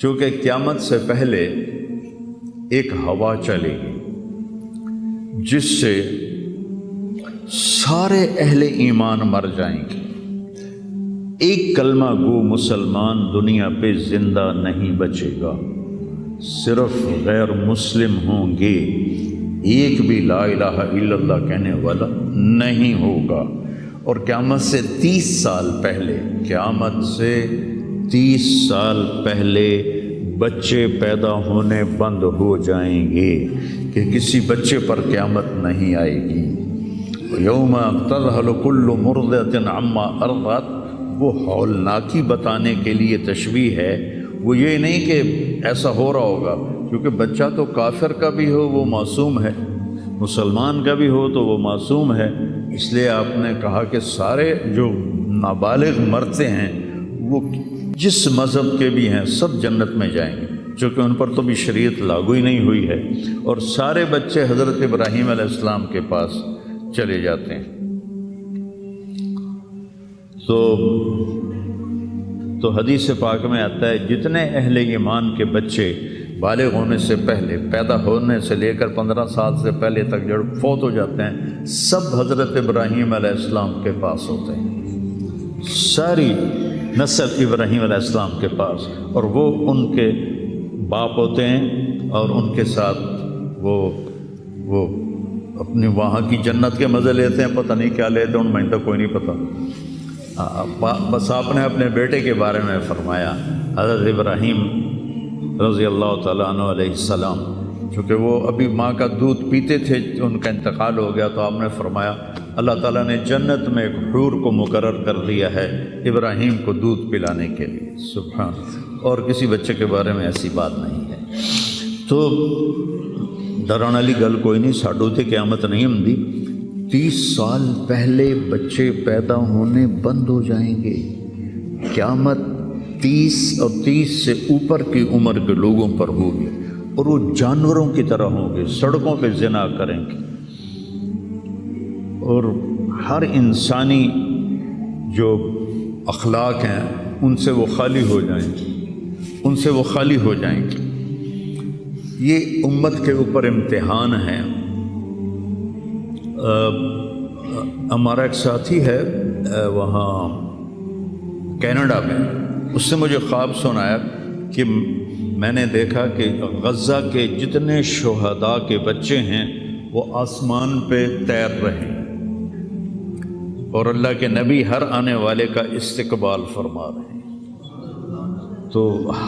چونکہ قیامت سے پہلے ایک ہوا چلے گی جس سے سارے اہل ایمان مر جائیں گے، ایک کلمہ گو مسلمان دنیا پہ زندہ نہیں بچے گا، صرف غیر مسلم ہوں گے، ایک بھی لا الہ الا اللہ کہنے والا نہیں ہوگا۔ اور قیامت سے 30 سال پہلے، قیامت سے 30 سال پہلے بچے پیدا ہونے بند ہو جائیں گے کہ کسی بچے پر قیامت نہیں آئے گی۔ یوم تذہل کل مرضعۃ عما ارضعت، وہ ہولناکی بتانے کے لیے تشبیہ ہے، وہ یہ نہیں کہ ایسا ہو رہا ہوگا، کیونکہ بچہ تو کافر کا بھی ہو وہ معصوم ہے، مسلمان کا بھی ہو تو وہ معصوم ہے، اس لیے آپ نے کہا کہ سارے جو نابالغ مرتے ہیں وہ جس مذہب کے بھی ہیں سب جنت میں جائیں گے، چونکہ ان پر تو بھی شریعت لاگو ہی نہیں ہوئی ہے، اور سارے بچے حضرت ابراہیم علیہ السلام کے پاس چلے جاتے ہیں۔ تو حدیث پاک میں آتا ہے جتنے اہل ایمان کے بچے بالغ ہونے سے پہلے، پیدا ہونے سے لے کر 15 سال سے پہلے تک جو فوت ہو جاتے ہیں، سب حضرت ابراہیم علیہ السلام کے پاس ہوتے ہیں، ساری نسل ابراہیم علیہ السلام کے پاس، اور وہ ان کے باپ ہوتے ہیں، اور ان کے ساتھ وہ اپنی وہاں کی جنت کے مزے لیتے ہیں، پتہ نہیں کیا لیتے ہیں، ان میں تو کوئی نہیں پتہ۔ بس آپ نے اپنے بیٹے کے بارے میں فرمایا، حضرت ابراہیم رضی اللہ تعالیٰ عنہ علیہ السلام، چونکہ وہ ابھی ماں کا دودھ پیتے تھے، ان کا انتقال ہو گیا، تو آپ نے فرمایا اللہ تعالیٰ نے جنت میں ایک حور کو مقرر کر دیا ہے ابراہیم کو دودھ پلانے کے لیے، سبحان، اور کسی بچے کے بارے میں ایسی بات نہیں ہے۔ تو ڈران والی گل کوئی نہیں، ساڈو تے قیامت نہیں ہوندی، 30 سال پہلے بچے پیدا ہونے بند ہو جائیں گے، قیامت 30 اور 30 سے اوپر کی عمر کے لوگوں پر ہوگی، اور وہ جانوروں کی طرح ہوں گے، سڑکوں پہ زنا کریں گے، اور ہر انسانی جو اخلاق ہیں ان سے وہ خالی ہو جائیں گے، ان سے وہ خالی ہو جائیں گے۔ یہ امت کے اوپر امتحان ہے۔ ہمارا ایک ساتھی ہے وہاں کینیڈا میں، اس نے مجھے خواب سنایا کہ میں نے دیکھا کہ غزہ کے جتنے شہداء کے بچے ہیں وہ آسمان پہ تیر رہے ہیں، اور اللہ کے نبی ہر آنے والے کا استقبال فرما رہے ہیں۔ تو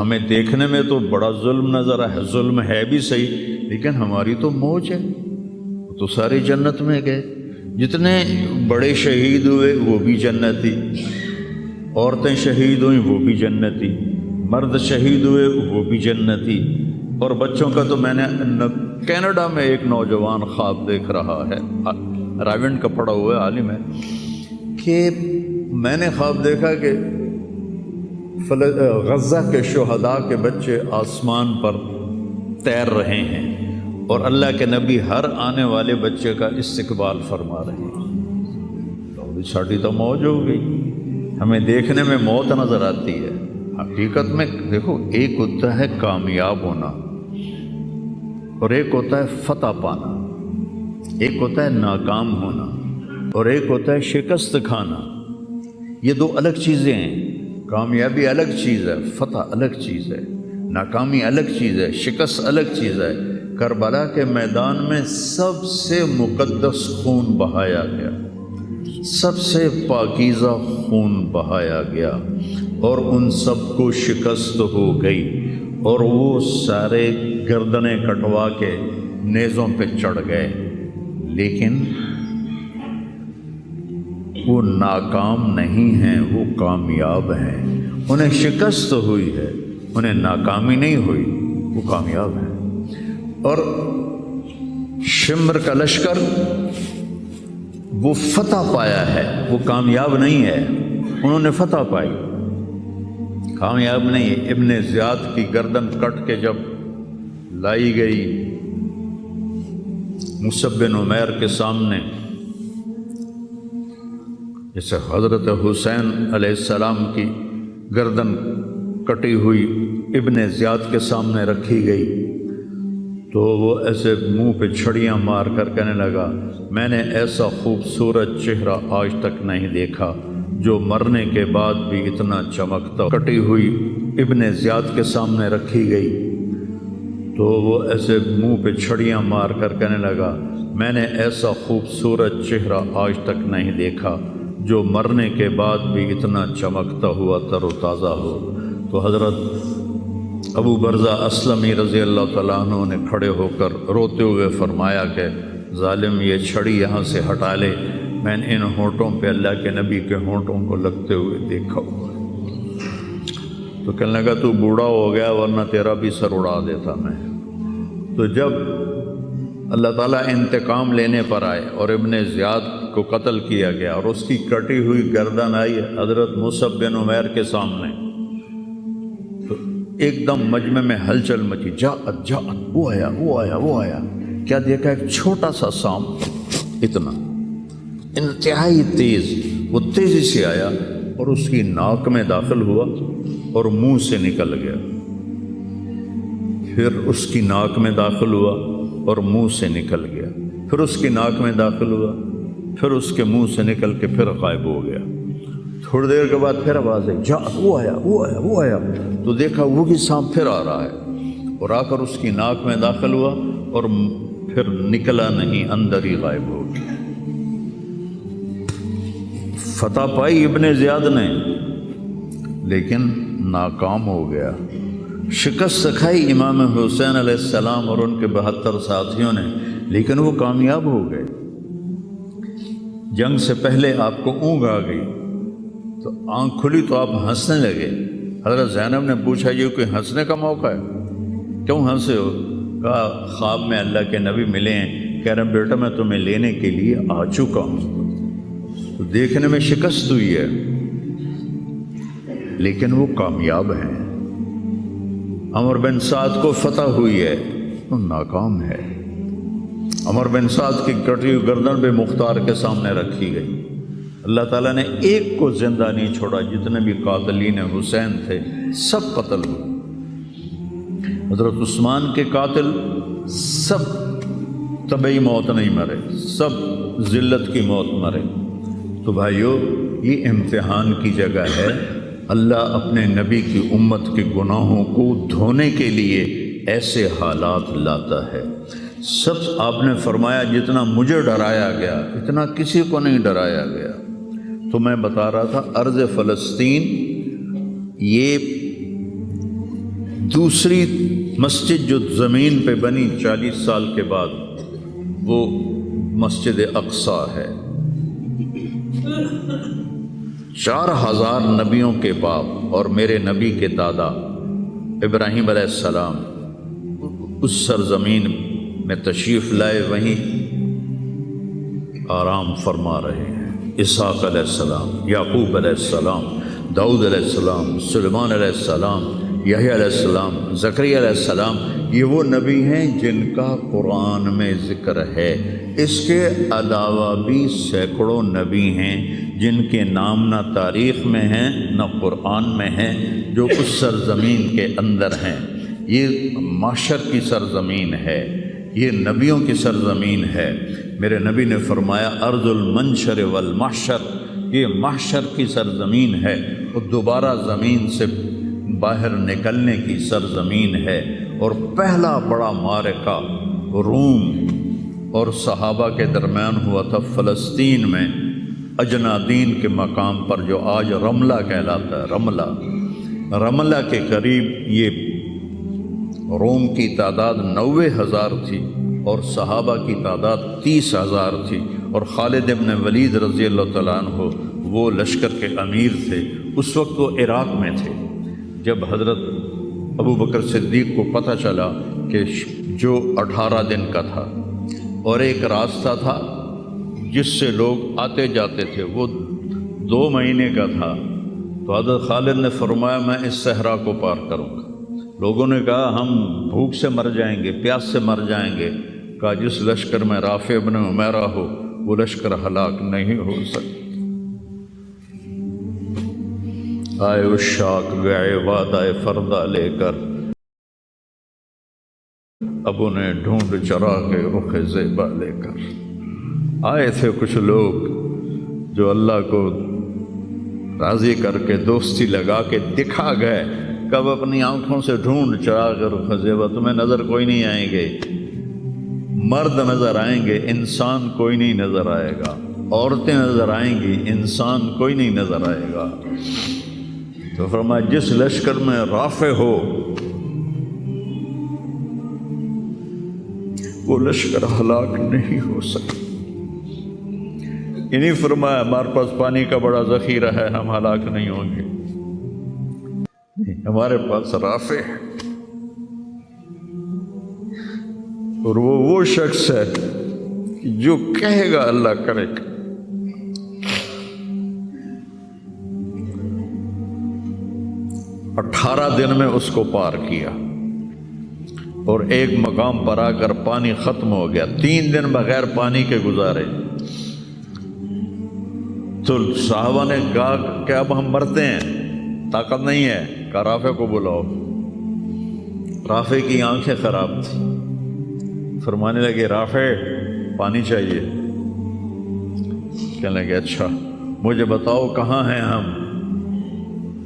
ہمیں دیکھنے میں تو بڑا ظلم نظر ہے، ظلم ہے بھی صحیح، لیکن ہماری تو موج ہے، تو سارے جنت میں گئے، جتنے بڑے شہید ہوئے وہ بھی جنتی، عورتیں شہید ہوئیں وہ بھی جنتی، مرد شہید ہوئے وہ بھی جنتی، اور بچوں کا تو میں نے کینیڈا میں ایک نوجوان خواب دیکھ رہا ہے، راونڈ کا پڑھا ہوا ہے، عالم ہے، کہ میں نے خواب دیکھا کہ غزہ کے شہداء کے بچے آسمان پر تیر رہے ہیں، اور اللہ کے نبی ہر آنے والے بچے کا استقبال فرما رہے ہیں۔ ساڑی تو موج ہو گئی، ہمیں دیکھنے میں موت نظر آتی ہے، حقیقت میں دیکھو ایک ہوتا ہے کامیاب ہونا، اور ایک ہوتا ہے فتح پانا، ایک ہوتا ہے ناکام ہونا، اور ایک ہوتا ہے شکست کھانا۔ یہ دو الگ چیزیں ہیں، کامیابی الگ چیز ہے، فتح الگ چیز ہے، ناکامی الگ چیز ہے، شکست الگ چیز ہے۔ کربلا کے میدان میں سب سے مقدس خون بہایا گیا، سب سے پاکیزہ خون بہایا گیا، اور ان سب کو شکست ہو گئی، اور وہ سارے گردنیں کٹوا کے نیزوں پہ چڑھ گئے، لیکن وہ ناکام نہیں ہیں، وہ کامیاب ہیں۔ انہیں شکست ہوئی ہے، انہیں ناکامی نہیں ہوئی، وہ کامیاب ہیں۔ اور شمر کا لشکر وہ فتح پایا ہے، وہ کامیاب نہیں ہے، انہوں نے فتح پائی، کامیاب نہیں ہے۔ ابن زیاد کی گردن کٹ کے جب لائی گئی مصعب بن عمیر کے سامنے، جیسے حضرت حسین علیہ السلام کی گردن کٹی ہوئی ابن زیاد کے سامنے رکھی گئی تو وہ ایسے منہ پہ چھڑیاں مار کر کہنے لگا میں نے ایسا خوبصورت چہرہ آج تک نہیں دیکھا جو مرنے کے بعد بھی اتنا چمکتا۔ کٹی ہوئی ابن زیاد کے سامنے رکھی گئی تو وہ ایسے منہ پہ چھڑیاں مار کر کہنے لگا میں نے ایسا خوبصورت چہرہ آج تک نہیں دیکھا جو مرنے کے بعد بھی اتنا چمکتا ہوا تر و تازہ ہو۔ تو حضرت ابو برزہ اسلمی رضی اللہ تعالیٰ عنہ نے کھڑے ہو کر روتے ہوئے فرمایا کہ ظالم یہ چھڑی یہاں سے ہٹا لے، میں نے ان ہونٹوں پہ اللہ کے نبی کے ہونٹوں کو لگتے ہوئے دیکھا ہوا۔ تو کہنے لگا تو بوڑھا ہو گیا ورنہ تیرا بھی سر اڑا دیتا میں۔ تو جب اللہ تعالیٰ انتقام لینے پر آئے اور ابن زیاد کو قتل کیا گیا اور اس کی کٹی ہوئی گردن آئی حضرت مصعب بن عمیر کے سامنے، تو ایک دم مجمع میں ہلچل مچی، جاءت جاءت، وہ آیا وہ آیا وہ آیا۔ کیا دیکھا؟ ایک چھوٹا سا سانپ، اتنا انتہائی تیز، وہ تیزی سے آیا اور اس کی ناک میں داخل ہوا اور منہ سے نکل گیا، پھر اس کی ناک میں داخل ہوا اور منہ سے نکل گیا، پھر اس کی ناک میں داخل ہوا، پھر اس کے منہ سے نکل کے پھر غائب ہو گیا۔ تھوڑی دیر کے بعد پھر آواز آئی، جا وہ آیا وہ آیا وہ آیا۔ تو دیکھا وہی سانپ پھر آ رہا ہے اور آ کر اس کی ناک میں داخل ہوا اور پھر نکلا نہیں، اندر ہی غائب ہو گیا۔ فتح پائی ابن زیاد نے لیکن ناکام ہو گیا۔ شکست سکھائی امام حسین علیہ السلام اور ان کے 72 ساتھیوں نے، لیکن وہ کامیاب ہو گئے۔ جنگ سے پہلے آپ کو اونگ آ گئی تو آنکھ کھلی تو آپ ہنسنے لگے۔ حضرت زینب نے پوچھا یہ کوئی ہنسنے کا موقع ہے، کیوں ہنسے ہو؟ کہا خواب میں اللہ کے نبی ملے ہیں، کہہ رہے ہیں بیٹا میں تمہیں لینے کے لیے آ چکا ہوں۔ تو دیکھنے میں شکست ہوئی ہے لیکن وہ کامیاب ہیں۔ عمر بن سعد کو فتح ہوئی ہے، وہ ناکام ہے۔ عمر بن سعد کی کٹی ہوئی گردن بھی مختار کے سامنے رکھی گئی۔ اللہ تعالیٰ نے ایک کو زندہ نہیں چھوڑا، جتنے بھی قاتلین حسین تھے سب قتل ہوئے۔ حضرت عثمان کے قاتل سب طبعی موت نہیں مرے، سب ذلت کی موت مرے۔ تو بھائیو یہ امتحان کی جگہ ہے۔ اللہ اپنے نبی کی امت کے گناہوں کو دھونے کے لیے ایسے حالات لاتا ہے۔ سب آپ نے فرمایا جتنا مجھے ڈرایا گیا اتنا کسی کو نہیں ڈرایا گیا۔ تو میں بتا رہا تھا ارض فلسطین یہ دوسری مسجد جو زمین پہ بنی 40 سال کے بعد، وہ مسجد اقصیٰ ہے۔ 4000 نبیوں کے باپ اور میرے نبی کے دادا ابراہیم علیہ السلام اس سرزمین میں تشریف لائے، وہیں آرام فرما رہے ہیں۔ اسحاق علیہ السلام، یعقوب علیہ السلام، داؤد علیہ السلام، سلیمان علیہ السلام، یحییٰ علیہ السلام، زکریا علیہ السلام، یہ وہ نبی ہیں جن کا قرآن میں ذکر ہے۔ اس کے علاوہ بھی سینکڑوں نبی ہیں جن کے نام نہ تاریخ میں ہیں نہ قرآن میں ہیں، جو اس سرزمین کے اندر ہیں۔ یہ معاشر کی سرزمین ہے، یہ نبیوں کی سرزمین ہے۔ میرے نبی نے فرمایا ارض المنشر والمحشر، یہ محشر کی سرزمین ہے اور دوبارہ زمین سے باہر نکلنے کی سرزمین ہے۔ اور پہلا بڑا معرکہ روم اور صحابہ کے درمیان ہوا تھا فلسطین میں، اجنادین کے مقام پر، جو آج رملہ کہلاتا ہے۔ رملہ کے قریب یہ روم کی تعداد 90,000 تھی اور صحابہ کی تعداد 30,000 تھی، اور خالد ابن ولید رضی اللہ تعالیٰ عنہ وہ لشکر کے امیر تھے۔ اس وقت وہ عراق میں تھے۔ جب حضرت ابو بکر صدیق کو پتہ چلا کہ جو 18 دن کا تھا اور ایک راستہ تھا جس سے لوگ آتے جاتے تھے وہ 2 مہینے کا تھا، تو حضرت خالد نے فرمایا میں اس صحرا کو پار کروں گا۔ لوگوں نے کہا ہم بھوک سے مر جائیں گے، پیاس سے مر جائیں گے۔ کہا جس لشکر میں رافع ابن عمیرہ ہو وہ لشکر ہلاک نہیں ہو سکتا۔ آئے اشاق گئے وعدہ فردہ لے کر، اب انہیں ڈھونڈ چرا کے رخ زیبا لے کر آئے تھے کچھ لوگ جو اللہ کو راضی کر کے دوستی لگا کے دکھا گئے، کب اپنی آنکھوں سے ڈھونڈ چرا کے رخ زیبا، تمہیں نظر کوئی نہیں آئیں گے، مرد نظر آئیں گے، انسان کوئی نہیں نظر آئے گا، عورتیں نظر آئیں گی، انسان کوئی نہیں نظر آئے گا۔ تو فرمایا جس لشکر میں رافع ہو وہ لشکر ہلاک نہیں ہو سکتا۔ انہیں فرمایا ہمارے پاس پانی کا بڑا ذخیرہ ہے، ہم ہلاک نہیں ہوں گے، نہیں، ہمارے پاس رافع ہے، اور وہ شخص ہے جو کہے گا اللہ کرے گا۔ 18 دن میں اس کو پار کیا، اور ایک مقام پر آ کر پانی ختم ہو گیا، 3 دن بغیر پانی کے گزارے۔ تو صحابہ نے کہا کہ اب ہم مرتے ہیں، طاقت نہیں ہے، کہا رافع کو بلاؤ۔ رافع کی آنکھیں خراب تھیں، فرمانے لگے رافع پانی چاہیے، کہنے لگے اچھا مجھے بتاؤ کہاں ہیں ہم،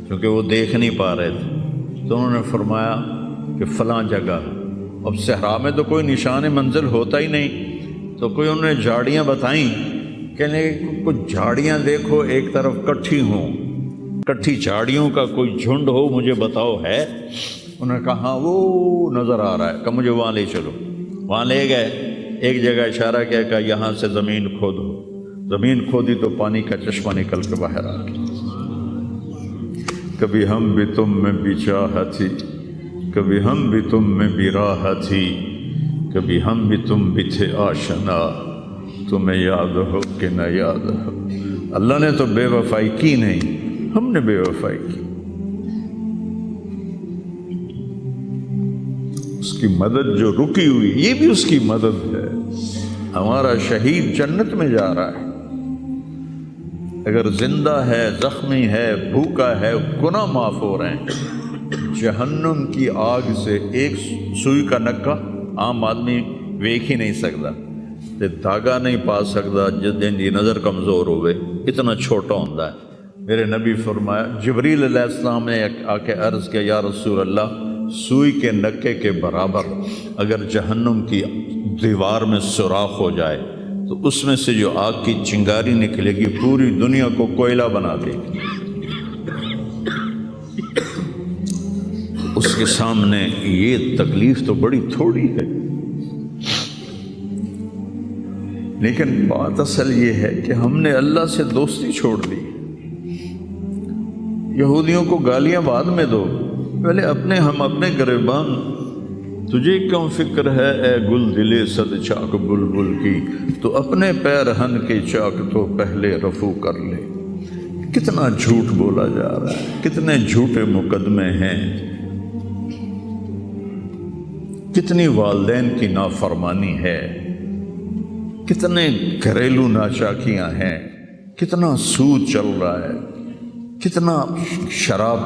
کیونکہ وہ دیکھ نہیں پا رہے تھے۔ تو انہوں نے فرمایا کہ فلاں جگہ۔ اب صحرا میں تو کوئی نشان منزل ہوتا ہی نہیں، تو کوئی انہوں نے جھاڑیاں بتائیں، کہنے لگے کچھ جھاڑیاں دیکھو ایک طرف کٹھی ہوں، کٹھی جھاڑیوں کا کوئی جھنڈ ہو، مجھے بتاؤ ہے؟ انہوں نے کہا ہاں وہ نظر آ رہا ہے، کہ مجھے وہاں لے چلو۔ وہاں لے گئے، ایک جگہ اشارہ کیا کہ یہاں سے زمین کھودو، زمین کھودی تو پانی کا چشمہ نکل کے باہر آ گیا۔ کبھی ہم بھی تم میں بھی چاہت تھی، کبھی ہم بھی تم میں بھی راہ تھی، کبھی ہم بھی تم بھی تھے آشنا، تمہیں یاد ہو کہ نہ یاد ہو۔ اللہ نے تو بے وفائی کی نہیں، ہم نے بے وفائی کی۔ اس کی مدد جو رکی ہوئی، یہ بھی اس کی مدد ہے۔ ہمارا شہید جنت میں جا رہا ہے، اگر زندہ ہے، زخمی ہے، بھوکا ہے، گناہ معاف ہو رہے ہیں۔ جہنم کی آگ سے ایک سوئی کا نکا عام آدمی ویکھ ہی نہیں سکتا، تے دھاگا نہیں پا سکتا جس دن دی نظر کمزور ہوئے، اتنا چھوٹا ہوتا ہے۔ میرے نبی فرمایا، جبریل علیہ السلام نے آ کے عرض کیا یا رسول اللہ، سوئی کے نکے کے برابر اگر جہنم کی دیوار میں سوراخ ہو جائے تو اس میں سے جو آگ کی چنگاری نکلے گی پوری دنیا کو کوئلہ بنا دے گی۔ اس کے سامنے یہ تکلیف تو بڑی تھوڑی ہے، لیکن بات اصل یہ ہے کہ ہم نے اللہ سے دوستی چھوڑ دی۔ یہودیوں کو گالیاں بعد میں دو، پہلے ہم اپنے گریبان۔ تجھے کیوں فکر ہے اے گل دلے صد چاک بلبل کی، تو اپنے پیرہن کے چاک تو پہلے رفو کر لے۔ کتنا جھوٹ بولا جا رہا ہے، کتنے جھوٹے مقدمے ہیں، کتنی والدین کی نافرمانی ہے، کتنے گھریلو ناچاکیاں ہیں، کتنا سود چل رہا ہے، کتنا شراب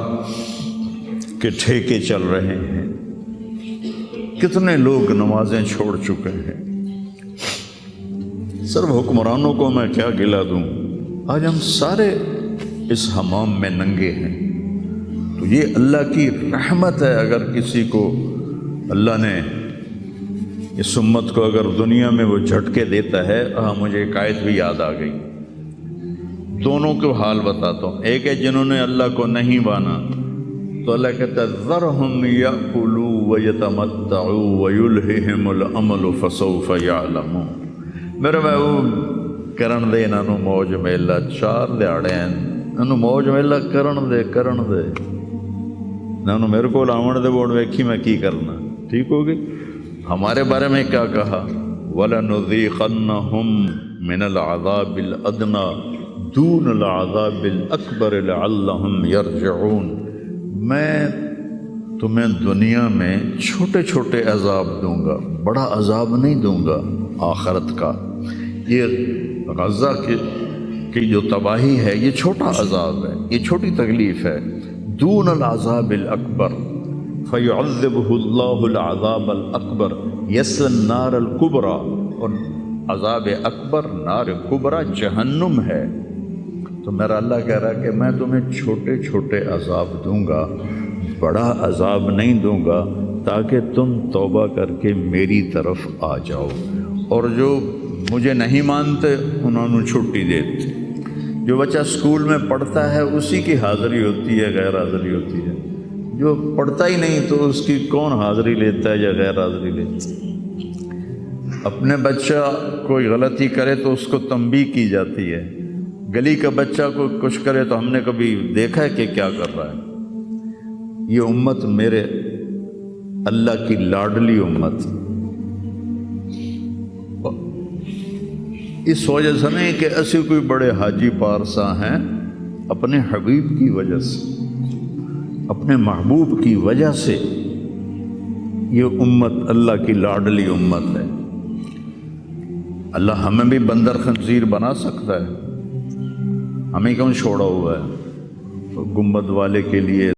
کے ٹھیکے چل رہے ہیں، کتنے لوگ نمازیں چھوڑ چکے ہیں۔ صرف حکمرانوں کو میں کیا گلا دوں، آج ہم سارے اس حمام میں ننگے ہیں۔ تو یہ اللہ کی رحمت ہے، اگر کسی کو اللہ نے اس امت کو اگر دنیا میں وہ جھٹکے دیتا ہے۔ مجھے ایک آیت بھی یاد آ گئی، دونوں کو حال بتاتا ہوں۔ ایک ہے جنہوں نے اللہ کو نہیں مانا، تو اللہ کہتا ہے ذرہم یأکلوا ویتمتعوا ویلہہم الامل فسوف یعلمون۔ میرے محبوب کرن دے انہوں موج میلہ، 4 دیہڑے ہیں انہوں موج میلہ کرن دے انہوں میرے کو آون دے بوڑ ویکھی میں کی کرنا، ٹھیک ہوگی۔ ہمارے بارے میں کیا کہا، وَلَنُذِيقَنَّهُم مِّنَ الْعَذَابِ الْأَدْنَىٰ دُونَ الْعَذَابِ الْأَكْبَرِ لَعَلَّهُمْ يَرْجِعُونَ۔ میں تمہیں دنیا میں چھوٹے چھوٹے عذاب دوں گا، بڑا عذاب نہیں دوں گا آخرت کا۔ یہ غزہ کی جو تباہی ہے یہ چھوٹا عذاب ہے، یہ چھوٹی تکلیف ہے۔ دون العذاب الاکبر فَيُعَذِّبُهُ اللَّهُ الْعَذَابَ الْأَكْبَرَ يَصْلَى النَّارَ الْكُبْرَى، اور عذاب اکبر نار کبرا جہنم ہے۔ تو میرا اللہ کہہ رہا ہے کہ میں تمہیں چھوٹے چھوٹے عذاب دوں گا، بڑا عذاب نہیں دوں گا، تاکہ تم توبہ کر کے میری طرف آ جاؤ، اور جو مجھے نہیں مانتے انہوں نے چھٹی دیتی۔ جو بچہ اسکول میں پڑھتا ہے اسی کی حاضری ہوتی ہے، غیر حاضری ہوتی ہے۔ جو پڑھتا ہی نہیں تو اس کی کون حاضری لیتا ہے یا غیر حاضری لیتا ہے؟ اپنے بچہ کوئی غلطی کرے تو اس کو تنبیہ کی جاتی ہے، گلی کا بچہ کوئی کچھ کرے تو ہم نے کبھی دیکھا ہے کہ کیا کر رہا ہے؟ یہ امت میرے اللہ کی لاڈلی امت، اس وجہ سے نہیں کہ ایسے کوئی بڑے حاجی پارسا ہیں، اپنے حبیب کی وجہ سے، اپنے محبوب کی وجہ سے یہ امت اللہ کی لاڈلی امت ہے۔ اللہ ہمیں بھی بندر خنزیر بنا سکتا ہے، ہمیں کیوں چھوڑا ہوا ہے؟ گنبد والے کے لیے